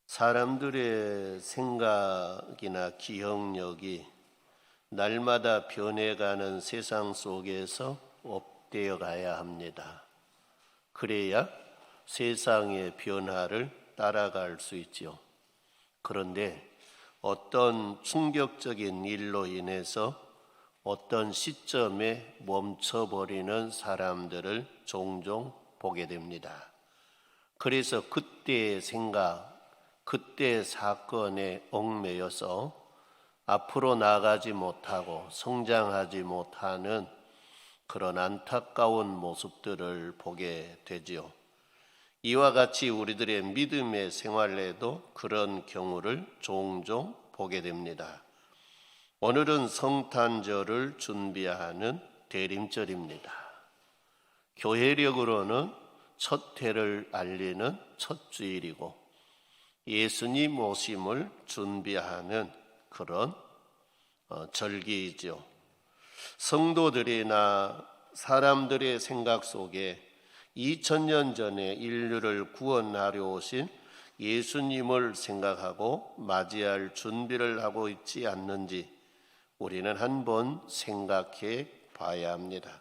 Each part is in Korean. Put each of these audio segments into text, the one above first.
사람들의 생각이나 기억력이 날마다 변해가는 세상 속에서 업되어 가야 합니다. 그래야 세상의 변화를 따라갈 수 있죠. 그런데 어떤 충격적인 일로 인해서 어떤 시점에 멈춰버리는 사람들을 종종 보게 됩니다. 그래서 그때의 생각, 그때의 사건에 얽매여서 앞으로 나가지 못하고 성장하지 못하는 그런 안타까운 모습들을 보게 되지요. 이와 같이 우리들의 믿음의 생활에도 그런 경우를 종종 보게 됩니다. 오늘은 성탄절을 준비하는 대림절입니다. 교회력으로는 첫 해를 알리는 첫 주일이고 예수님 오심을 준비하는 그런 절기이죠. 성도들이나 사람들의 생각 속에 2000년 전에 인류를 구원하려 오신 예수님을 생각하고 맞이할 준비를 하고 있지 않는지 우리는 한번 생각해 봐야 합니다.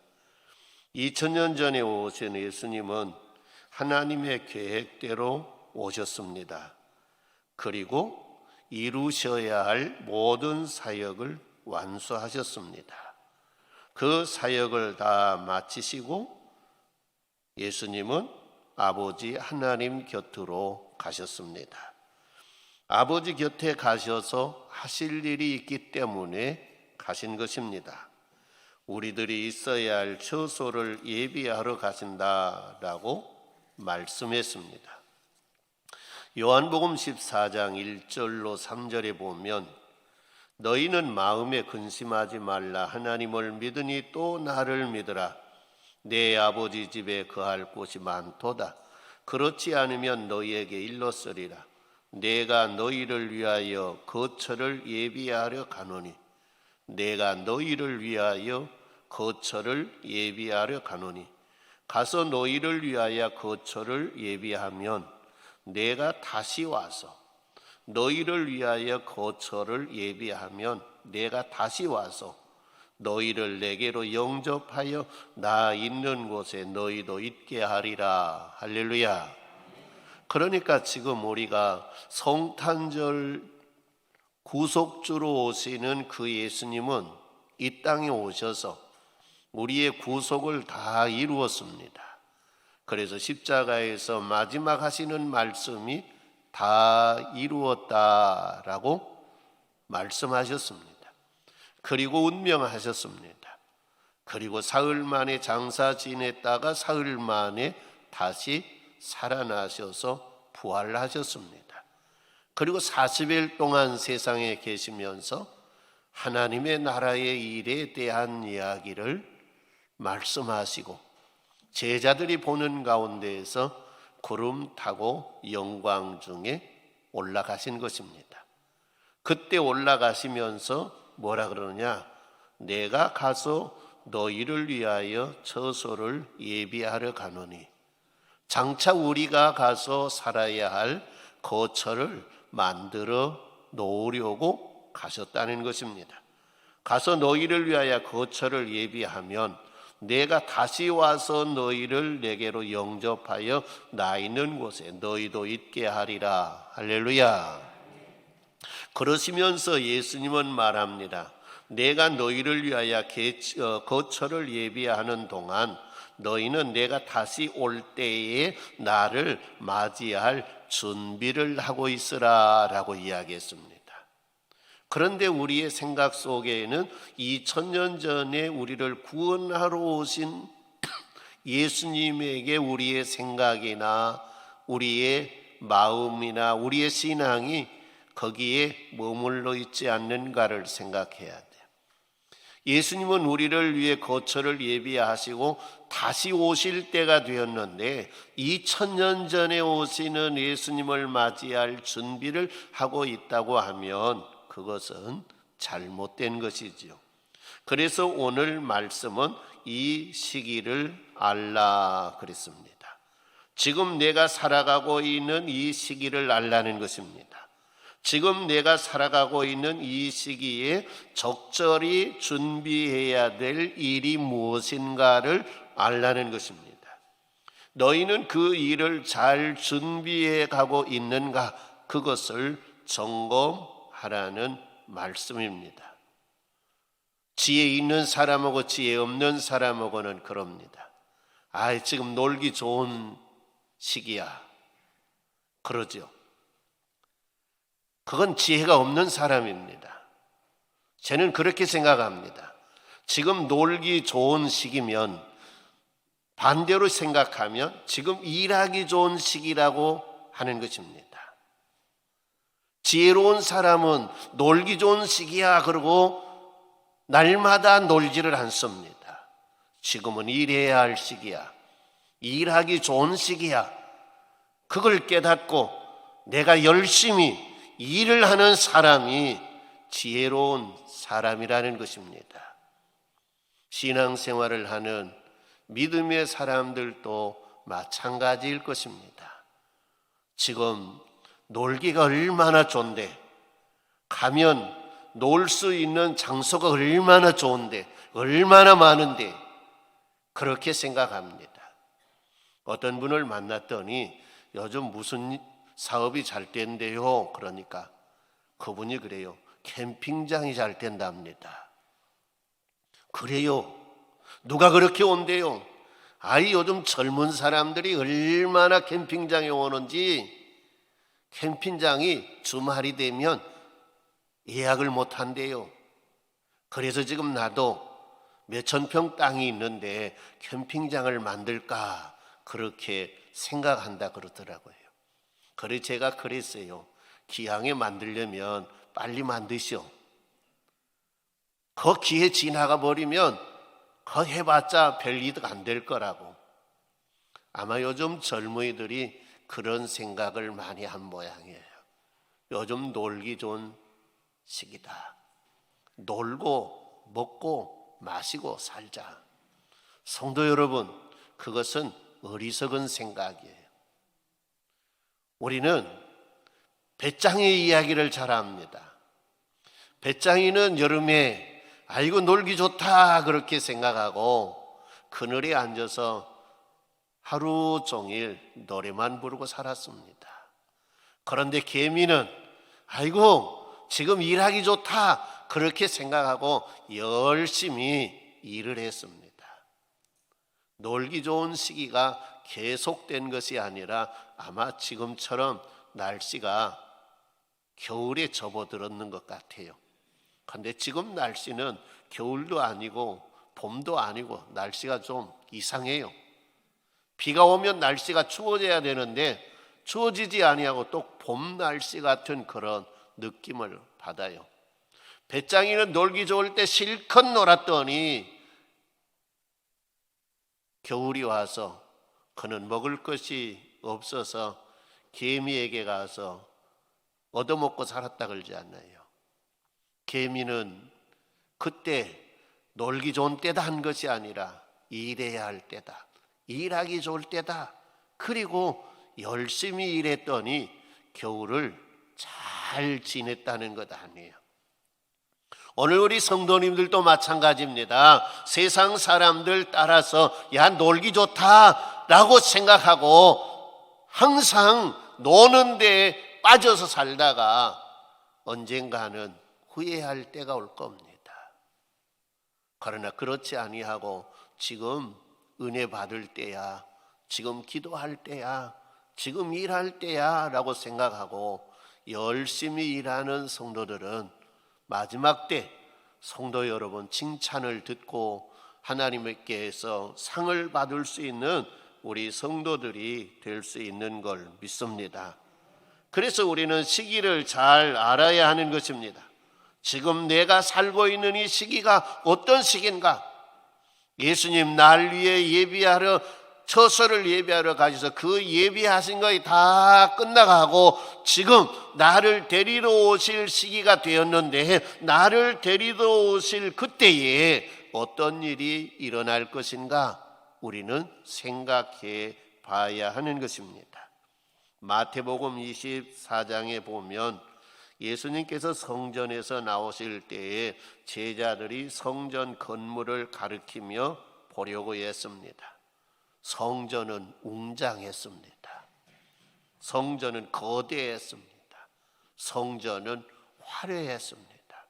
2000년 전에 오신 예수님은 하나님의 계획대로 오셨습니다. 그리고 이루셔야 할 모든 사역을 완수하셨습니다. 그 사역을 다 마치시고 예수님은 아버지 하나님 곁으로 가셨습니다. 아버지 곁에 가셔서 하실 일이 있기 때문에 가신 것입니다. 우리들이 있어야 할 처소를 예비하러 가신다라고 말씀했습니다. 요한복음 14장 1절로 3절에 보면 너희는 마음에 근심하지 말라. 하나님을 믿으니 또 나를 믿으라. 내 아버지 집에 거할 곳이 많도다. 그렇지 않으면 너희에게 일렀으리라. 내가 너희를 위하여 거처를 예비하려 가노니 내가 너희를 위하여 거처를 예비하려 가노니 가서 너희를 위하여 거처를 예비하면 내가 다시 와서 너희를 위하여 거처를 예비하면 내가 다시 와서 너희를 내게로 영접하여 나 있는 곳에 너희도 있게 하리라. 할렐루야. 그러니까 지금 우리가 성탄절 구속주로 오시는 그 예수님은 이 땅에 오셔서 우리의 구속을 다 이루었습니다. 그래서 십자가에서 마지막 하시는 말씀이 다 이루었다라고 말씀하셨습니다. 그리고 운명하셨습니다. 그리고 사흘 만에 장사 지냈다가 사흘 만에 다시 살아나셔서 부활하셨습니다. 그리고 40일 동안 세상에 계시면서 하나님의 나라의 일에 대한 이야기를 말씀하시고 제자들이 보는 가운데에서 구름 타고 영광 중에 올라가신 것입니다. 그때 올라가시면서 뭐라 그러느냐? 내가 가서 너희를 위하여 처소를 예비하러 가노니 장차 우리가 가서 살아야 할 거처를 만들어 놓으려고 가셨다는 것입니다. 가서 너희를 위하여 거처를 예비하면 내가 다시 와서 너희를 내게로 영접하여 나 있는 곳에 너희도 있게 하리라. 할렐루야. 그러시면서 예수님은 말합니다. 내가 너희를 위하여 거처를 예비하는 동안 너희는 내가 다시 올 때에 나를 맞이할 준비를 하고 있으라 라고 이야기했습니다. 그런데 우리의 생각 속에는 2000년 전에 우리를 구원하러 오신 예수님에게 우리의 생각이나 우리의 마음이나 우리의 신앙이 거기에 머물러 있지 않는가를 생각해야 돼요. 예수님은 우리를 위해 거처를 예비하시고 다시 오실 때가 되었는데 2000년 전에 오시는 예수님을 맞이할 준비를 하고 있다고 하면 그것은 잘못된 것이지요. 그래서 오늘 말씀은 이 시기를 알라 그랬습니다. 지금 내가 살아가고 있는 이 시기를 알라는 것입니다. 지금 내가 살아가고 있는 이 시기에 적절히 준비해야 될 일이 무엇인가를 알라는 것입니다. 너희는 그 일을 잘 준비해 가고 있는가? 그것을 점검하라는 말씀입니다. 지혜 있는 사람하고 지혜 없는 사람하고는 그럽니다. 지금 놀기 좋은 시기야. 그러죠. 그건 지혜가 없는 사람입니다. 저는 그렇게 생각합니다. 지금 놀기 좋은 시기면, 반대로 생각하면 지금 일하기 좋은 시기라고 하는 것입니다. 지혜로운 사람은 놀기 좋은 시기야 그러고 날마다 놀지를 않습니다. 지금은 일해야 할 시기야. 일하기 좋은 시기야. 그걸 깨닫고 내가 열심히 일을 하는 사람이 지혜로운 사람이라는 것입니다. 신앙생활을 하는 믿음의 사람들도 마찬가지일 것입니다. 지금 놀기가 얼마나 좋은데, 가면 놀 수 있는 장소가 얼마나 좋은데, 얼마나 많은데, 그렇게 생각합니다. 어떤 분을 만났더니 요즘 무슨 사업이 잘 된대요. 그러니까 그분이 그래요. 캠핑장이 잘 된답니다. 그래요? 누가 그렇게 온대요? 요즘 젊은 사람들이 얼마나 캠핑장에 오는지, 캠핑장이 주말이 되면 예약을 못 한대요. 그래서 지금 나도 몇천 평 땅이 있는데 캠핑장을 만들까 그렇게 생각한다 그러더라고요. 그래서 제가 그랬어요. 기왕에 만들려면 빨리 만드시오. 그 기회 지나가 버리면 그 해봤자 별 이득 안 될 거라고. 아마 요즘 젊은이들이 그런 생각을 많이 한 모양이에요. 요즘 놀기 좋은 시기다. 놀고 먹고 마시고 살자. 성도 여러분, 그것은 어리석은 생각이에요. 우리는 배짱이 이야기를 잘 합니다. 배짱이는 여름에 놀기 좋다 그렇게 생각하고 그늘에 앉아서 하루 종일 노래만 부르고 살았습니다. 그런데 개미는 지금 일하기 좋다 그렇게 생각하고 열심히 일을 했습니다. 놀기 좋은 시기가 계속된 것이 아니라 아마 지금처럼 날씨가 겨울에 접어들었는 것 같아요. 그런데 지금 날씨는 겨울도 아니고 봄도 아니고 날씨가 좀 이상해요. 비가 오면 날씨가 추워져야 되는데 추워지지 아니하고 또 봄 날씨 같은 그런 느낌을 받아요. 배짱이는 놀기 좋을 때 실컷 놀았더니 겨울이 와서 그는 먹을 것이 없어서 개미에게 가서 얻어먹고 살았다 그러지 않나요? 개미는 그때 놀기 좋은 때다 한 것이 아니라 일해야 할 때다, 일하기 좋을 때다. 그리고 열심히 일했더니 겨울을 잘 지냈다는 것 아니에요. 오늘 우리 성도님들도 마찬가지입니다. 세상 사람들 따라서 놀기 좋다라고 생각하고 항상 노는 데 빠져서 살다가 언젠가는 후회할 때가 올 겁니다. 그러나 그렇지 아니하고 지금 은혜 받을 때야, 지금 기도할 때야, 지금 일할 때야 라고 생각하고 열심히 일하는 성도들은 마지막 때 성도 여러분 칭찬을 듣고 하나님께서 상을 받을 수 있는 우리 성도들이 될 수 있는 걸 믿습니다. 그래서 우리는 시기를 잘 알아야 하는 것입니다. 지금 내가 살고 있는 이 시기가 어떤 시기인가? 예수님 날 위해 예비하러, 처소를 예비하러 가셔서 그 예비하신 것이 다 끝나가고 지금 나를 데리러 오실 시기가 되었는데, 나를 데리러 오실 그때에 어떤 일이 일어날 것인가 우리는 생각해 봐야 하는 것입니다. 마태복음 24장에 보면 예수님께서 성전에서 나오실 때에 제자들이 성전 건물을 가리키며 보려고 했습니다. 성전은 웅장했습니다. 성전은 거대했습니다. 성전은 화려했습니다.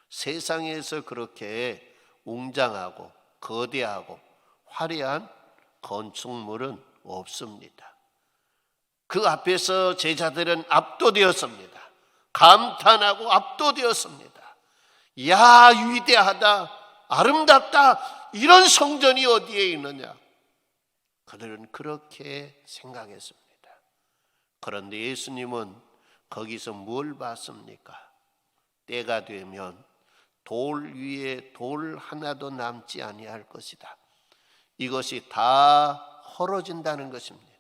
세상에서 그렇게 웅장하고 거대하고 화려한 건축물은 없습니다. 그 앞에서 제자들은 압도되었습니다. 감탄하고 압도되었습니다. 야, 위대하다, 아름답다, 이런 성전이 어디에 있느냐? 그들은 그렇게 생각했습니다. 그런데 예수님은 거기서 뭘 봤습니까? 때가 되면 돌 위에 돌 하나도 남지 아니할 것이다. 이것이 다 헐어진다는 것입니다.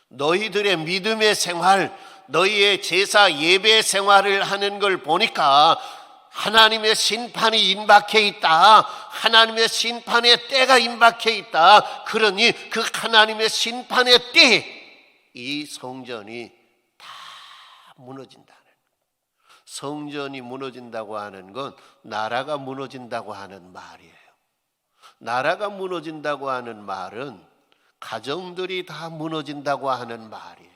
너희들의 믿음의 생활, 너희의 제사 예배 생활을 하는 걸 보니까 하나님의 심판이 임박해 있다. 하나님의 심판의 때가 임박해 있다. 그러니 그 하나님의 심판의 때에 이 성전이 다 무너진다는 거예요. 성전이 무너진다고 하는 건 나라가 무너진다고 하는 말이에요. 나라가 무너진다고 하는 말은 가정들이 다 무너진다고 하는 말이에요.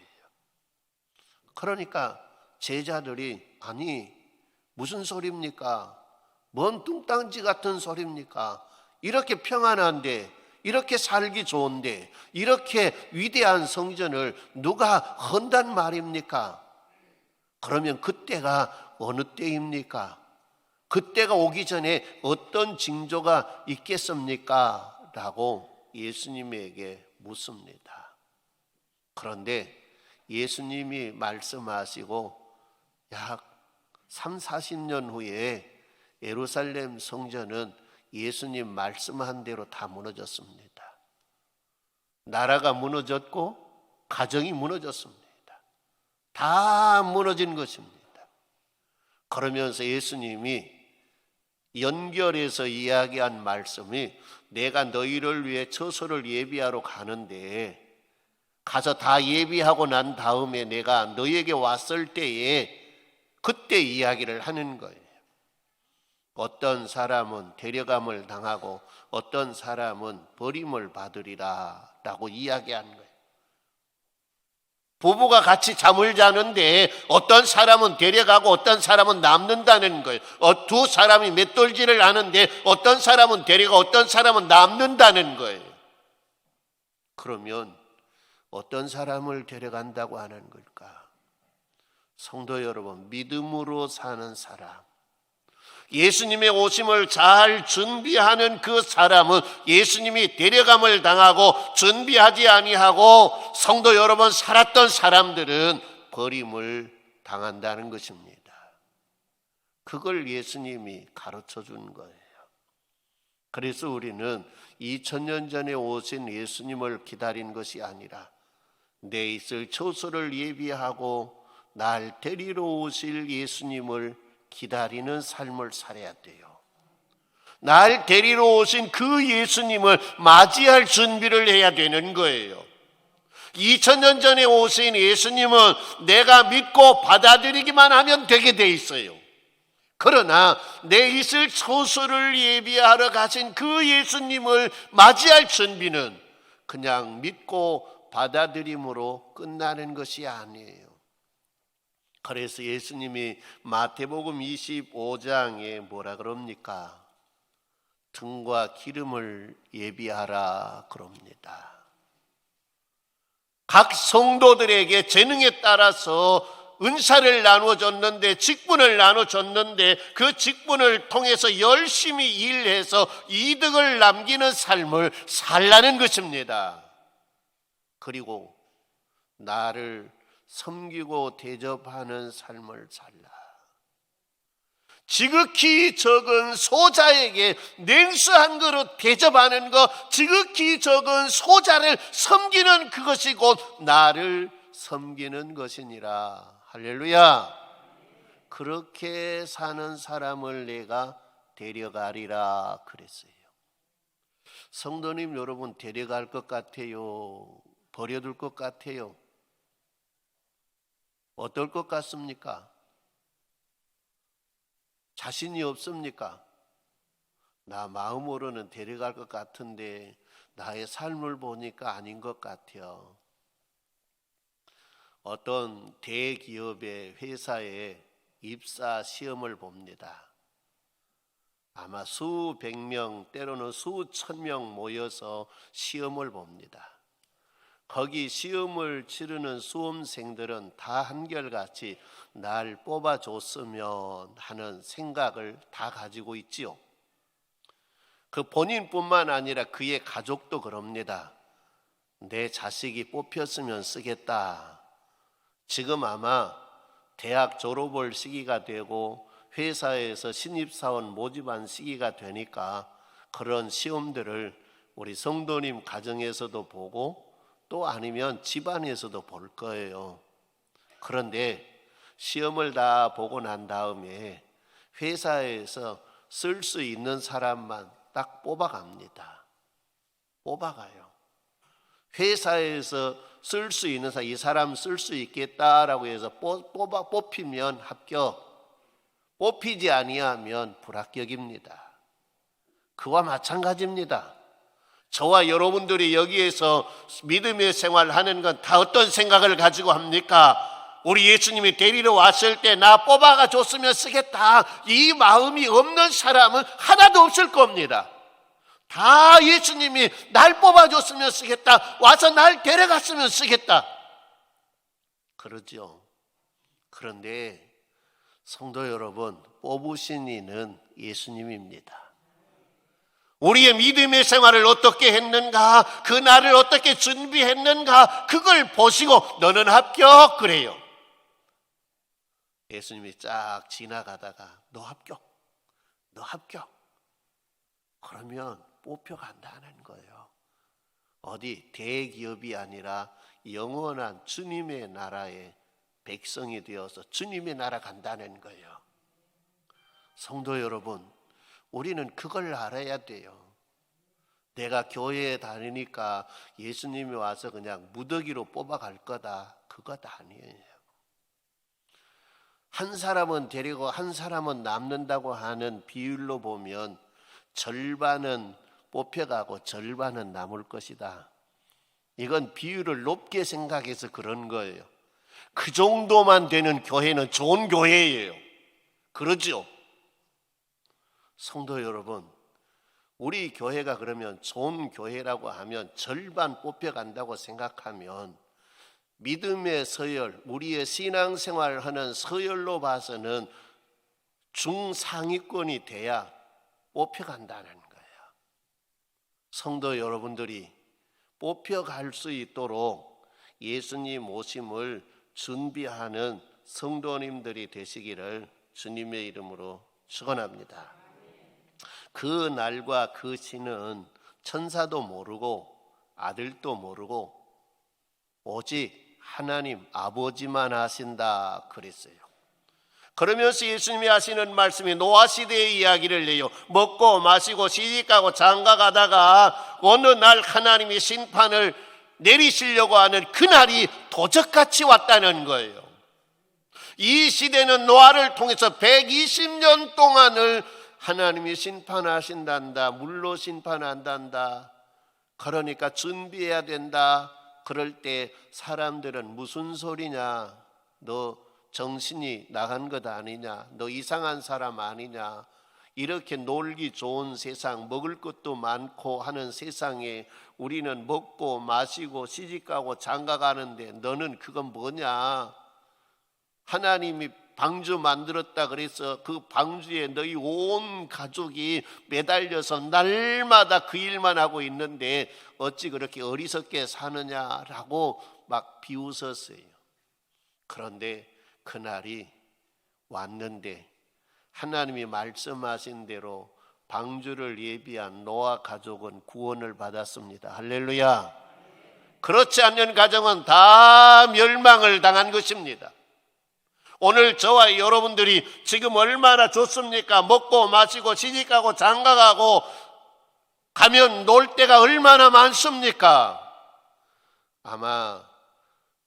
그러니까 제자들이 아니 무슨 소리입니까? 뭔 뚱딴지 같은 소리입니까? 이렇게 평안한데, 이렇게 살기 좋은데, 이렇게 위대한 성전을 누가 헌단 말입니까? 그러면 그때가 어느 때입니까? 그때가 오기 전에 어떤 징조가 있겠습니까? 라고 예수님에게 묻습니다. 그런데 예수님이 말씀하시고 약 30-40년 후에 예루살렘 성전은 예수님 말씀한 대로 다 무너졌습니다. 나라가 무너졌고 가정이 무너졌습니다. 다 무너진 것입니다. 그러면서 예수님이 연결해서 이야기한 말씀이 내가 너희를 위해 처소를 예비하러 가는데 가서 다 예비하고 난 다음에 내가 너희에게 왔을 때에 그때 이야기를 하는 거예요. 어떤 사람은 데려감을 당하고 어떤 사람은 버림을 받으리라 라고 이야기한 거예요. 부부가 같이 잠을 자는데 어떤 사람은 데려가고 어떤 사람은 남는다는 거예요. 두 사람이 맷돌질을 하는데 어떤 사람은 데려가고 어떤 사람은 남는다는 거예요. 그러면 어떤 사람을 데려간다고 하는 걸까? 성도 여러분, 믿음으로 사는 사람, 예수님의 오심을 잘 준비하는 그 사람은 예수님이 데려감을 당하고 준비하지 아니하고 성도 여러 번 살았던 사람들은 버림을 당한다는 것입니다. 그걸 예수님이 가르쳐 준 거예요. 그래서 우리는 2000년 전에 오신 예수님을 기다린 것이 아니라 내 있을 처소를 예비하고 날 데리러 오실 예수님을 기다리는 삶을 살아야 돼요. 날 데리러 오신 그 예수님을 맞이할 준비를 해야 되는 거예요. 2000년 전에 오신 예수님은 내가 믿고 받아들이기만 하면 되게 돼 있어요. 그러나 내 있을 처소를 예비하러 가신 그 예수님을 맞이할 준비는 그냥 믿고 받아들임으로 끝나는 것이 아니에요. 그래서 예수님이 마태복음 25장에 뭐라 그럽니까? 등과 기름을 예비하라 그럽니다. 각 성도들에게 재능에 따라서 은사를 나눠줬는데, 직분을 나눠줬는데 그 직분을 통해서 열심히 일해서 이득을 남기는 삶을 살라는 것입니다. 그리고 나를 섬기고 대접하는 삶을 살라. 지극히 적은 소자에게 냉수 한 그릇 대접하는 것, 지극히 적은 소자를 섬기는 그것이 곧 나를 섬기는 것이니라. 할렐루야. 그렇게 사는 사람을 내가 데려가리라 그랬어요. 성도님 여러분, 데려갈 것 같아요? 버려둘 것 같아요? 어떨 것 같습니까? 자신이 없습니까? 나 마음으로는 데려갈 것 같은데 나의 삶을 보니까 아닌 것 같아요. 어떤 대기업의 회사에 입사 시험을 봅니다. 아마 수백 명 때로는 수천 명 모여서 시험을 봅니다. 거기 시험을 치르는 수험생들은 다 한결같이 날 뽑아줬으면 하는 생각을 다 가지고 있지요. 그 본인뿐만 아니라 그의 가족도 그럽니다. 내 자식이 뽑혔으면 쓰겠다. 지금 아마 대학 졸업할 시기가 되고 회사에서 신입사원 모집한 시기가 되니까 그런 시험들을 우리 성도님 가정에서도 보고 또 아니면 집안에서도 볼 거예요. 그런데 시험을 다 보고 난 다음에 회사에서 쓸 수 있는 사람만 딱 뽑아갑니다. 뽑아가요. 회사에서 쓸 수 있는 사람, 이 사람 쓸 수 있겠다라고 해서 뽑히면 합격, 뽑히지 아니하면 불합격입니다. 그와 마찬가지입니다. 저와 여러분들이 여기에서 믿음의 생활하는 건 다 어떤 생각을 가지고 합니까? 우리 예수님이 데리러 왔을 때 나 뽑아가 줬으면 쓰겠다, 이 마음이 없는 사람은 하나도 없을 겁니다. 다 예수님이 날 뽑아줬으면 쓰겠다, 와서 날 데려갔으면 쓰겠다 그러죠. 그런데 성도 여러분, 뽑으신 이는 예수님입니다. 우리의 믿음의 생활을 어떻게 했는가, 그 날을 어떻게 준비했는가, 그걸 보시고 너는 합격 그래요. 예수님이 쫙 지나가다가 너 합격, 너 합격 그러면 뽑혀간다는 거예요. 어디 대기업이 아니라 영원한 주님의 나라의 백성이 되어서 주님의 나라 간다는 거예요. 성도 여러분, 우리는 그걸 알아야 돼요. 내가 교회에 다니니까 예수님이 와서 그냥 무더기로 뽑아갈 거다, 그것 아니에요. 한 사람은 데리고 한 사람은 남는다고 하는 비율로 보면 절반은 뽑혀가고 절반은 남을 것이다. 이건 비율을 높게 생각해서 그런 거예요. 그 정도만 되는 교회는 좋은 교회예요. 그러죠? 성도 여러분, 우리 교회가 그러면 좋은 교회라고 하면 절반 뽑혀간다고 생각하면 믿음의 서열, 우리의 신앙생활하는 서열로 봐서는 중상위권이 돼야 뽑혀간다는 거예요. 성도 여러분들이 뽑혀갈 수 있도록 예수님 오심을 준비하는 성도님들이 되시기를 주님의 이름으로 축원합니다. 그 날과 그 시는 천사도 모르고 아들도 모르고 오직 하나님 아버지만 아신다 그랬어요. 그러면서 예수님이 하시는 말씀이 노아 시대의 이야기를 해요. 먹고 마시고 시집가고 장가가다가 어느 날 하나님이 심판을 내리시려고 하는 그날이 도적같이 왔다는 거예요. 이 시대는 노아를 통해서 120년 동안을 하나님이 심판하신단다, 물로 심판한단다. 그러니까 준비해야 된다. 그럴 때 사람들은 무슨 소리냐, 너 정신이 나간 것 아니냐, 너 이상한 사람 아니냐, 이렇게 놀기 좋은 세상, 먹을 것도 많고 하는 세상에 우리는 먹고 마시고 시집가고 장가가는데 너는 그건 뭐냐, 하나님이 방주 만들었다 그래서 그 방주에 너희 온 가족이 매달려서 날마다 그 일만 하고 있는데 어찌 그렇게 어리석게 사느냐라고 막 비웃었어요. 그런데 그날이 왔는데 하나님이 말씀하신 대로 방주를 예비한 노아 가족은 구원을 받았습니다. 할렐루야. 그렇지 않는 가정은 다 멸망을 당한 것입니다. 오늘 저와 여러분들이 지금 얼마나 좋습니까? 먹고 마시고 시집가고 장가가고 가면 놀 데가 얼마나 많습니까? 아마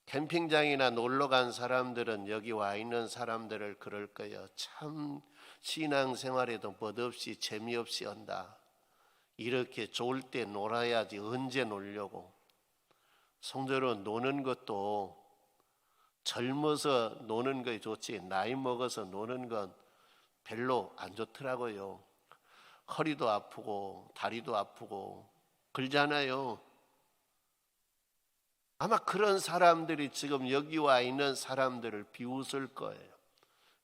캠핑장이나 놀러 간 사람들은 여기 와 있는 사람들을 그럴 거예요. 참 신앙생활에도 멋없이 재미없이 한다. 이렇게 좋을 때 놀아야지 언제 놀려고. 성도 여러분, 노는 것도 젊어서 노는 것이 좋지 나이 먹어서 노는 건 별로 안 좋더라고요. 허리도 아프고 다리도 아프고 그러잖아요. 아마 그런 사람들이 지금 여기 와 있는 사람들을 비웃을 거예요.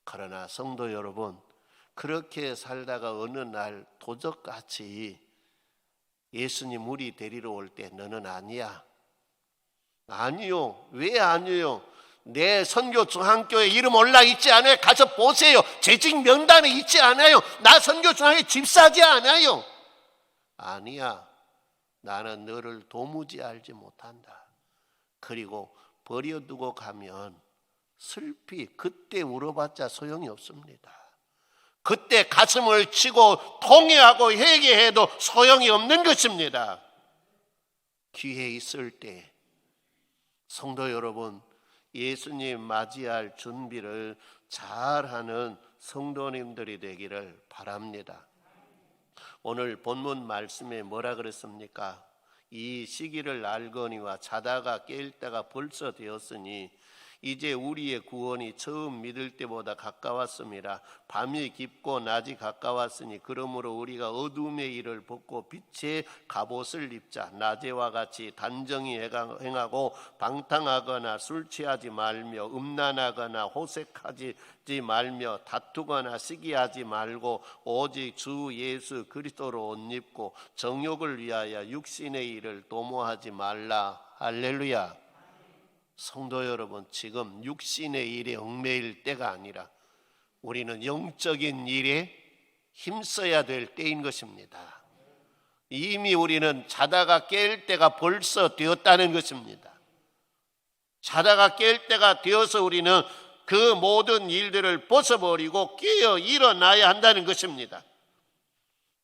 그러나 성도 여러분, 그렇게 살다가 어느 날 도적같이 예수님 우리 데리러 올 때 너는 아니야. 아니요. 왜 아니요? 내 선교 중앙교회 이름 올라 있지 않아요? 가서 보세요. 재직 명단에 있지 않아요? 나 선교 중앙에 집사지 않아요? 아니야. 나는 너를 도무지 알지 못한다. 그리고 버려두고 가면 슬피 그때 울어봤자 소용이 없습니다. 그때 가슴을 치고 통회하고 회개해도 소용이 없는 것입니다. 기회 있을 때 성도 여러분, 예수님 맞이할 준비를 잘하는 성도님들이 되기를 바랍니다. 오늘 본문 말씀에 뭐라 그랬습니까? 이 시기를 알거니와 자다가 깰 때가 벌써 되었으니 이제 우리의 구원이 처음 믿을 때보다 가까웠습니다. 밤이 깊고 낮이 가까웠으니 그러므로 우리가 어둠의 일을 벗고 빛의 갑옷을 입자. 낮에와 같이 단정히 행하고 방탕하거나 술 취하지 말며 음란하거나 호색하지 말며 다투거나 시기하지 말고 오직 주 예수 그리스도로 옷 입고 정욕을 위하여 육신의 일을 도모하지 말라. 할렐루야. 성도 여러분, 지금 육신의 일에 얽매일 때가 아니라 우리는 영적인 일에 힘써야 될 때인 것입니다. 이미 우리는 자다가 깰 때가 벌써 되었다는 것입니다. 자다가 깰 때가 되어서 우리는 그 모든 일들을 벗어버리고 깨어 일어나야 한다는 것입니다.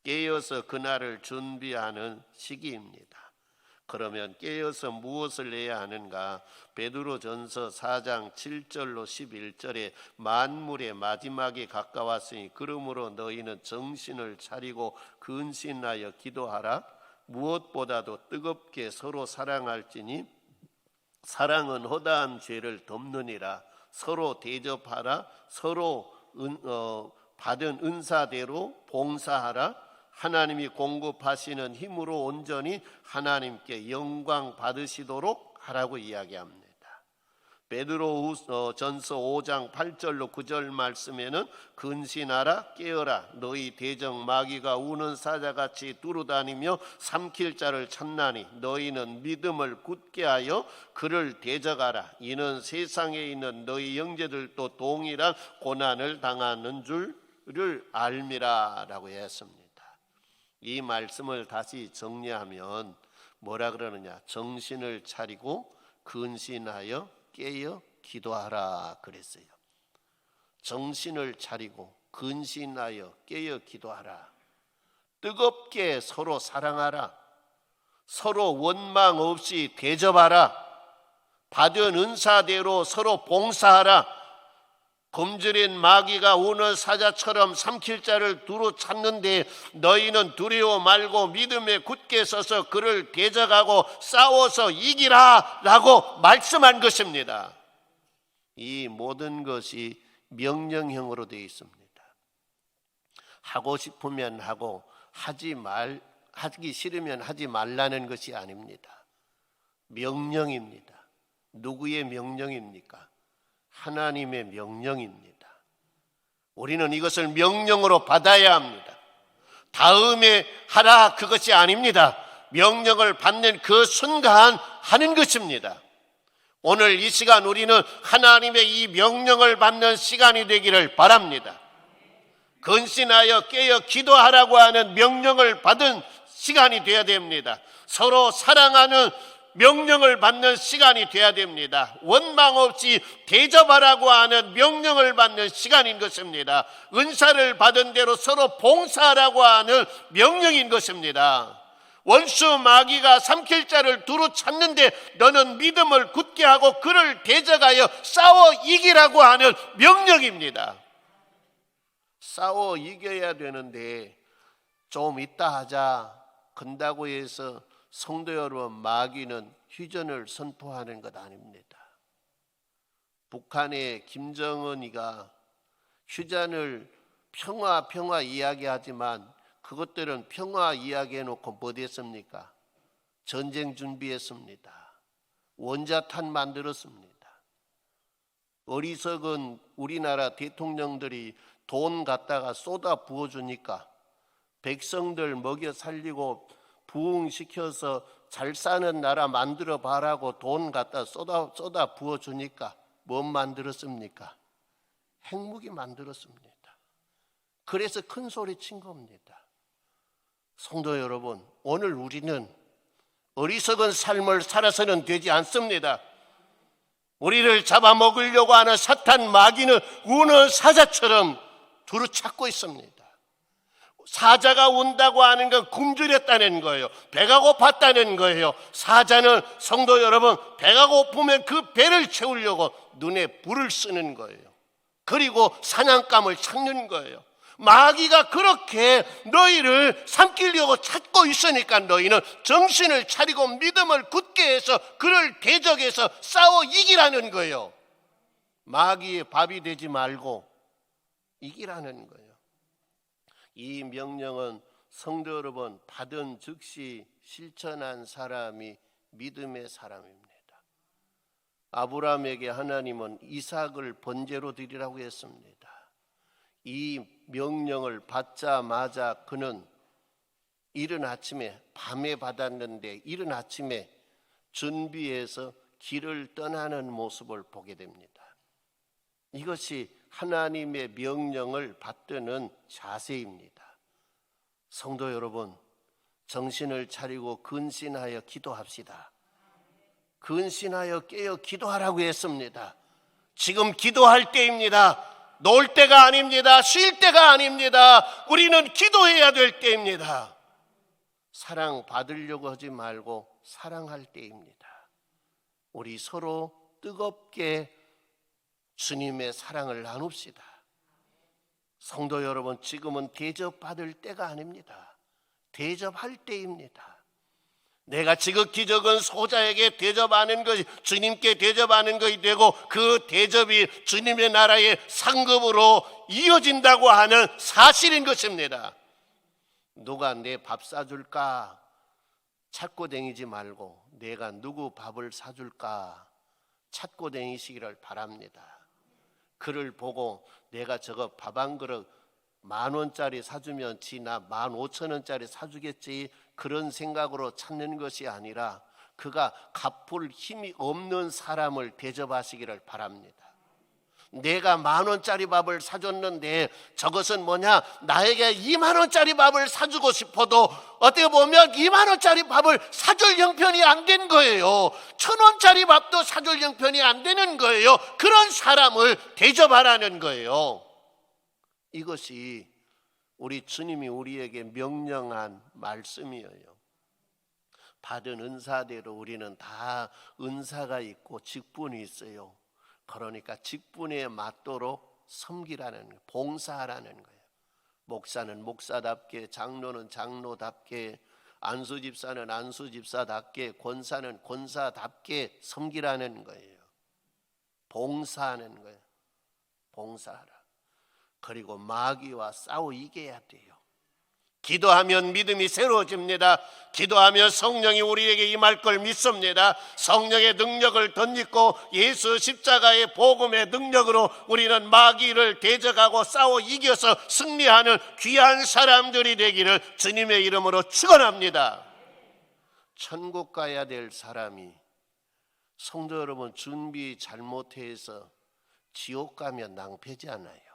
깨어서 그날을 준비하는 시기입니다. 그러면 깨어서 무엇을 해야 하는가? 베드로전서 4장 7절로 11절에 만물의 마지막이 가까웠으니 그러므로 너희는 정신을 차리고 근신하여 기도하라. 무엇보다도 뜨겁게 서로 사랑할지니 사랑은 허다한 죄를 덮느니라. 서로 대접하라. 서로 받은 은사대로 봉사하라. 하나님이 공급하시는 힘으로 온전히 하나님께 영광 받으시도록 하라고 이야기합니다. 베드로전서 5장 8절로 9절 말씀에는 근신하라 깨어라 너희 대적 마귀가 우는 사자같이 두루다니며 삼킬 자를 찾나니 너희는 믿음을 굳게 하여 그를 대적하라. 이는 세상에 있는 너희 형제들도 동일한 고난을 당하는 줄을 알미라 라고 했습니다. 이 말씀을 다시 정리하면 뭐라 그러느냐? 정신을 차리고 근신하여 깨어 기도하라 그랬어요. 정신을 차리고 근신하여 깨어 기도하라. 뜨겁게 서로 사랑하라. 서로 원망 없이 대접하라. 받은 은사대로 서로 봉사하라. 굶주린 마귀가 우는 사자처럼 삼킬 자를 두루 찾는데 너희는 두려워 말고 믿음에 굳게 서서 그를 대적하고 싸워서 이기라 라고 말씀한 것입니다. 이 모든 것이 명령형으로 되어 있습니다. 하고 싶으면 하고 하기 싫으면 하지 말라는 것이 아닙니다. 명령입니다. 누구의 명령입니까? 하나님의 명령입니다. 우리는 이것을 명령으로 받아야 합니다. 다음에 하라 그것이 아닙니다. 명령을 받는 그 순간 하는 것입니다. 오늘 이 시간 우리는 하나님의 이 명령을 받는 시간이 되기를 바랍니다. 근신하여 깨어 기도하라고 하는 명령을 받은 시간이 되어야 됩니다. 서로 사랑하는 명령을 받는 시간이 되어야 됩니다. 원망 없이 대접하라고 하는 명령을 받는 시간인 것입니다. 은사를 받은 대로 서로 봉사하라고 하는 명령인 것입니다. 원수 마귀가 삼킬 자를 두루 찾는데 너는 믿음을 굳게 하고 그를 대적하여 싸워 이기라고 하는 명령입니다. 싸워 이겨야 되는데 좀 이따 하자 건다고 해서 성도 여러분, 마귀는 휴전을 선포하는 것 아닙니다. 북한의 김정은이가 휴전을 평화 이야기하지만 그것들은 평화 이야기해놓고 뭐 됐습니까? 전쟁 준비했습니다. 원자탄 만들었습니다. 어리석은 우리나라 대통령들이 돈 갖다가 쏟아 부어주니까 백성들 먹여 살리고 부흥시켜서 잘 사는 나라 만들어 봐라고 돈 갖다 쏟아 부어주니까 뭐 만들었습니까? 핵무기 만들었습니다. 그래서 큰 소리 친 겁니다. 성도 여러분, 오늘 우리는 어리석은 삶을 살아서는 되지 않습니다. 우리를 잡아먹으려고 하는 사탄 마귀는 우는 사자처럼 두루 찾고 있습니다. 사자가 온다고 하는 건 굶주렸다는 거예요. 배가 고팠다는 거예요. 사자는 성도 여러분, 배가 고프면 그 배를 채우려고 눈에 불을 쓰는 거예요. 그리고 사냥감을 찾는 거예요. 마귀가 그렇게 너희를 삼키려고 찾고 있으니까 너희는 정신을 차리고 믿음을 굳게 해서 그를 대적해서 싸워 이기라는 거예요. 마귀의 밥이 되지 말고 이기라는 거예요. 이 명령은 성도 여러분, 받은 즉시 실천한 사람이 믿음의 사람입니다. 아브라함에게 하나님은 이삭을 번제로 드리라고 했습니다. 이 명령을 받자마자 그는 이른 아침에, 밤에 받았는데 이른 아침에 준비해서 길을 떠나는 모습을 보게 됩니다. 이것이 하나님의 명령을 받드는 자세입니다. 성도 여러분, 정신을 차리고 근신하여 기도합시다. 근신하여 깨어 기도하라고 했습니다. 지금 기도할 때입니다. 놀 때가 아닙니다. 쉴 때가 아닙니다. 우리는 기도해야 될 때입니다. 사랑 받으려고 하지 말고 사랑할 때입니다. 우리 서로 뜨겁게 주님의 사랑을 나눕시다. 성도 여러분, 지금은 대접받을 때가 아닙니다. 대접할 때입니다. 내가 지극히 적은 소자에게 대접하는 것이 주님께 대접하는 것이 되고 그 대접이 주님의 나라의 상급으로 이어진다고 하는 사실인 것입니다. 누가 내 밥 사줄까 찾고 다니지 말고 내가 누구 밥을 사줄까 찾고 다니시기를 바랍니다. 그를 보고 내가 저거 밥 한 그릇 10,000원짜리 사주면 지나 15,000원짜리 사주겠지, 그런 생각으로 찾는 것이 아니라 그가 갚을 힘이 없는 사람을 대접하시기를 바랍니다. 내가 10,000원짜리 밥을 사줬는데 저것은 뭐냐, 나에게 20,000원짜리 밥을 사주고 싶어도 어떻게 보면 20,000원짜리 밥을 사줄 형편이 안 된 거예요. 1,000원짜리 밥도 사줄 형편이 안 되는 거예요. 그런 사람을 대접하라는 거예요. 이것이 우리 주님이 우리에게 명령한 말씀이에요. 받은 은사대로 우리는 다 은사가 있고 직분이 있어요. 그러니까 직분에 맞도록 섬기라는 거예요. 봉사하라는 거예요. 목사는 목사답게, 장로는 장로답게, 안수집사는 안수집사답게, 권사는 권사답게 섬기라는 거예요. 봉사하는 거예요. 봉사하라. 그리고 마귀와 싸워 이겨야 돼요. 기도하면 믿음이 새로워집니다. 기도하면 성령이 우리에게 임할 걸 믿습니다. 성령의 능력을 덧입고 예수 십자가의 복음의 능력으로 우리는 마귀를 대적하고 싸워 이겨서 승리하는 귀한 사람들이 되기를 주님의 이름으로 축원합니다. 천국 가야 될 사람이, 성도 여러분, 준비 잘못해서 지옥 가면 낭패지 않아요.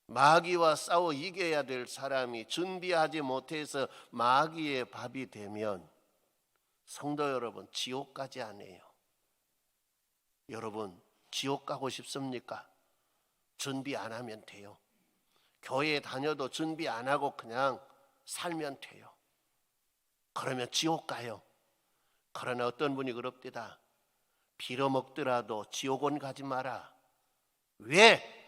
마귀와 싸워 이겨야 될 사람이 준비하지 못해서 마귀의 밥이 되면 성도 여러분, 지옥 가지 않아요. 여러분, 지옥 가고 싶습니까? 준비 안 하면 돼요. 교회 다녀도 준비 안 하고 그냥 살면 돼요. 그러면 지옥 가요. 그러나 어떤 분이 그럽디다. 빌어먹더라도 지옥은 가지 마라. 왜?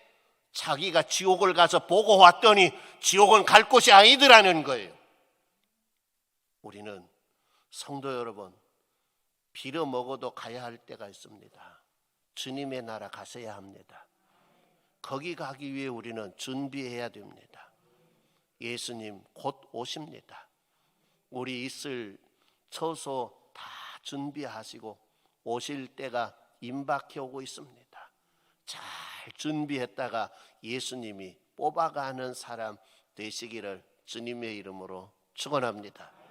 자기가 지옥을 가서 보고 왔더니 지옥은 갈 곳이 아니더라는 거예요. 우리는 성도 여러분, 빌어먹어도 가야 할 때가 있습니다. 주님의 나라 가셔야 합니다. 거기 가기 위해 우리는 준비해야 됩니다. 예수님 곧 오십니다. 우리 있을 처소 다 준비하시고 오실 때가 임박해 오고 있습니다. 잘 준비했다가 예수님이 뽑아가는 사람 되시기를 주님의 이름으로 축원합니다.